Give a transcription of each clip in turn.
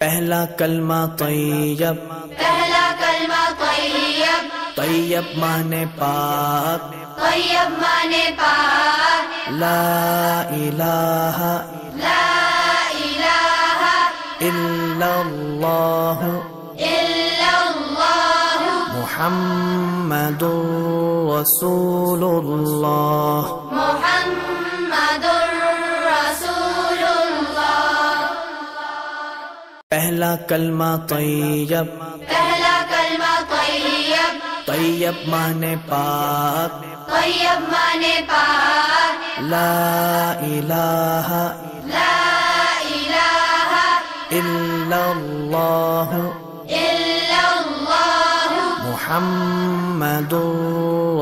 پہلا کلمہ طیب، پہلا کلمہ طیب، طیب مانے پاک، طیب مانے پاک، لا الہ لا الہ الا اللہ الا اللہ محمد رسول اللہ۔ محمد رسول اللہ۔ پہلا کلمہ طیب، پہلا کلمہ طیب، طیب مانے پاک، طیب مانے پاک، لا الہ لا الہ الا اللہ الا اللہ محمد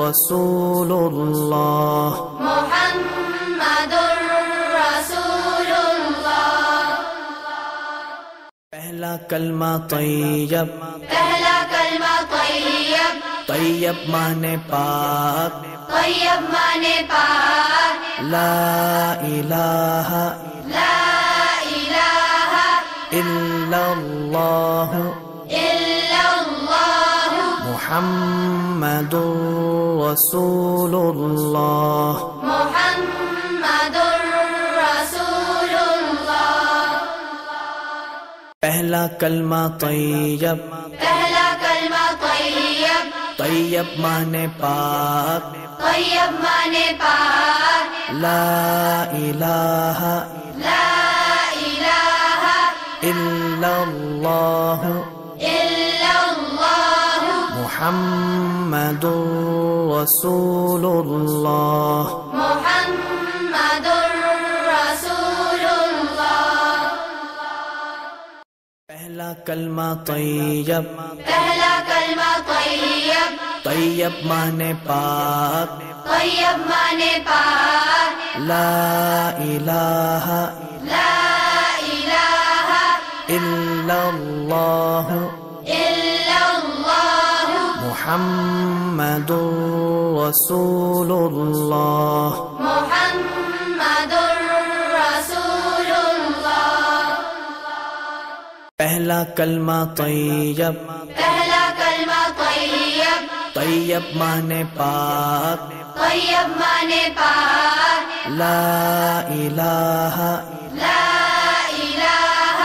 رسول اللہ۔ محمد رسول اللہ۔ پہلا کلمہ طیب، پہلا کلمہ طیب، طیب مانے پاک، طیب مانے پاک، لا الہ لا الہ الا اللہ الا اللہ محمد رسول اللہ۔ محمد رسول اللہ۔ پہلا کلمہ طیب، پہلا کلمہ طیب، طیب مانے پاک، طیب مانے پاک، لا الہ لا الہ الا اللہ الا اللہ محمد رسول اللہ۔ محمد رسول اللہ۔ پہلا کلمہ طیب، پہلا کلمہ طیب، طیب مانے پاک، طیب مانے پاک، لا الہ لا الہ الا اللہ الا اللہ محمد رسول اللہ۔ محمد رسول اللہ۔ پہلا کلمہ طیب، پہلا کلمہ طیب، طیب مانے پاک، طیب مانے پاک، لا الہ لا الہ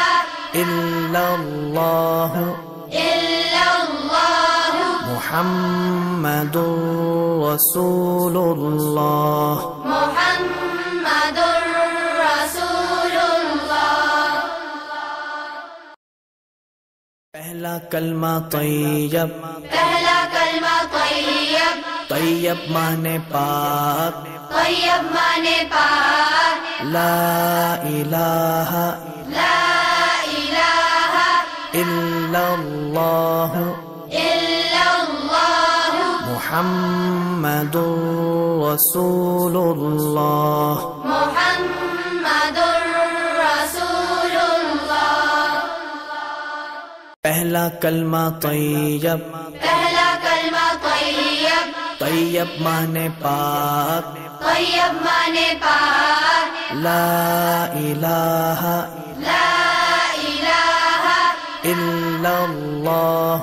الا اللہ الا اللہ محمد رسول اللہ۔ محمد رسول اللہ۔ پہلا کلمہ طیب، پہلا کلمہ طیب، طیب مانے پاک، طیب مانے پاک، لا الہ لا الہ الا اللہ الا اللہ محمد رسول اللہ۔ محمد رسول اللہ۔ پہلا کلمہ طیب، پہلا کلمہ طیب، طیب مانے پاک، طیب مانے پاک، لا الہ لا الہ الا اللہ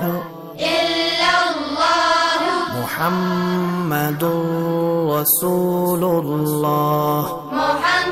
الا اللہ محمد رسول اللہ۔ محمد